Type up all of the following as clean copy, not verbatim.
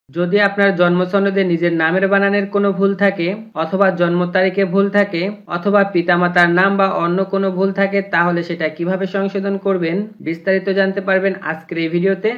যদি আপনার জন্ম সনদে নিজের নামের বানানের কোনো ভুল থাকে, অথবা জন্ম তারিখে ভুল থাকে, অথবা পিতামাতার নাম বা অন্য কোনো ভুল থাকে, তাহলে সেটা কিভাবে সংশোধন করবেন বিস্তারিত জানতে পারবেন আজকের এই ভিডিওতে।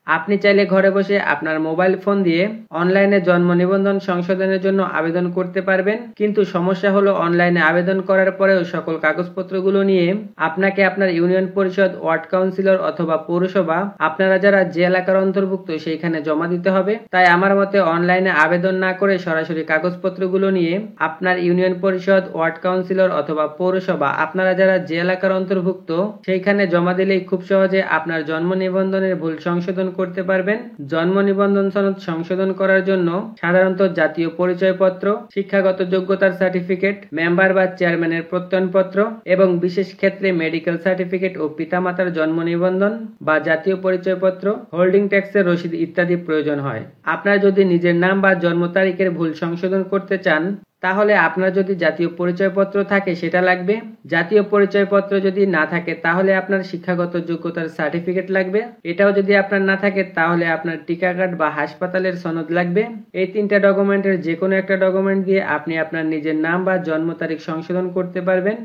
আপনি চাইলে ঘরে বসে আপনার মোবাইল ফোন দিয়ে অনলাইনে জন্ম নিবন্ধন সংশোধনের জন্য আবেদন করতে পারবেন, কিন্তু সমস্যা হলো অনলাইনে আবেদন করার পরেও সকল কাগজপত্রগুলো নিয়ে আপনাকে আপনার ইউনিয়ন পরিষদ, ওয়ার্ড কাউন্সিলর অথবা পৌরসভা, আপনারা যারা যে এলাকার অন্তর্ভুক্ত সেইখানে জমা দিতে হবে। তাই আমার মতে অনলাইনে আবেদন না করে সরাসরি কাগজপত্রগুলো নিয়ে আপনার ইউনিয়ন পরিষদ, ওয়ার্ড কাউন্সিলর অথবা পৌরসভা, আপনারা যারা যে এলাকার অন্তর্ভুক্ত সেইখানে জমা দিলেই খুব সহজে আপনার জন্ম নিবন্ধনের ভুল সংশোধন করতে পারবেন। জন্ম নিবন্ধন সনদ সংশোধন করার জন্য সাধারণত জাতীয় পরিচয়পত্র, শিক্ষাগত যোগ্যতার সার্টিফিকেট, মেম্বার বা চেয়ারম্যানের প্রত্যয়নপত্র এবং বিশেষ ক্ষেত্রে মেডিকেল সার্টিফিকেট ও পিতামাতার জন্ম নিবন্ধন বা জাতীয় পরিচয়পত্র, হোল্ডিং ট্যাক্সের রসিদ ইত্যাদি প্রয়োজন হয়। আপনার যদি নিজের নাম বা জন্ম তারিখের ভুল সংশোধন করতে চান, তাহলে আপনার যদি জাতীয় পরিচয়পত্র থাকে সেটা লাগবে। জাতীয় পরিচয়পত্র যদি না থাকে তাহলে আপনার শিক্ষাগত যোগ্যতার সার্টিফিকেট লাগবে। এটাও যদি আপনার না থাকে তাহলে আপনার টিকা কার্ড বা হাসপাতালের সনদ লাগবে। এই তিনটা ডকুমেন্টের যে কোনো একটা ডকুমেন্ট দিয়ে আপনি আপনার নিজের নাম বা জন্ম তারিখ সংশোধন করতে পারবেন।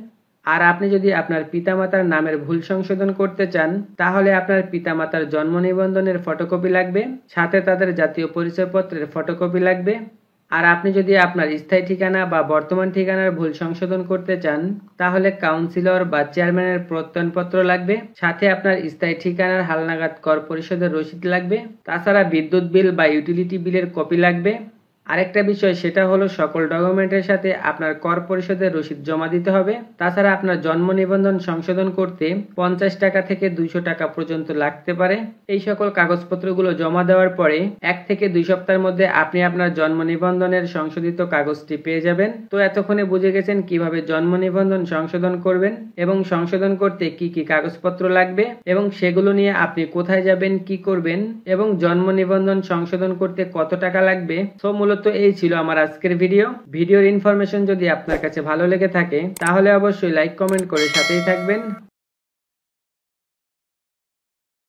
আর আপনি যদি আপনার পিতামাতার নামের ভুল সংশোধন করতে চান, তাহলে আপনার পিতামাতার জন্ম নিবন্ধনের ফটোকপি লাগবে, সাথে তাদের জাতীয় পরিচয়পত্রের ফটোকপি লাগবে। আর আপনি যদি আপনার স্থায়ী ঠিকানা বা বর্তমান ঠিকানার ভুল সংশোধন করতে চান, তাহলে কাউন্সিলর বা চেয়ারম্যানের প্রত্যয়নপত্র লাগবে, সাথে আপনার স্থায়ী ঠিকানার হালনাগাদ কর পরিশোধের রসিদ লাগবে। তাছাড়া বিদ্যুৎ বিল বা ইউটিলিটি বিলের কপি লাগবে। আরেকটা বিষয়, সেটা হলো সকল ডকুমেন্টের সাথে আপনার কর পরিশোধের রসিদ জমা দিতে হবে। তাছাড়া আপনার জন্ম নিবন্ধন সংশোধন করতে 50 টাকা থেকে 200 টাকা পর্যন্ত লাগতে পারে। এই সকল কাগজপত্রগুলো জমা দেওয়ার পরে 1 থেকে 2 সপ্তাহের মধ্যে আপনি আপনার জন্ম নিবন্ধনের সংশোধিত কাগজটি পেয়ে যাবেন। তো এতক্ষণে বুঝে গেছেন কিভাবে জন্ম নিবন্ধন সংশোধন করবেন এবং সংশোধন করতে কি কি কাগজপত্র লাগবে এবং সেগুলো নিয়ে আপনি কোথায় যাবেন, কি করবেন এবং জন্ম নিবন্ধন সংশোধন করতে কত টাকা লাগবে। মূলত এই ছিল আমার আজকের ভিডিওর ইনফরমেশন যদি আপনার কাছে ভালো লেগে থাকে তাহলে অবশ্যই লাইক, কমেন্ট করে সাথেই থাকবেন।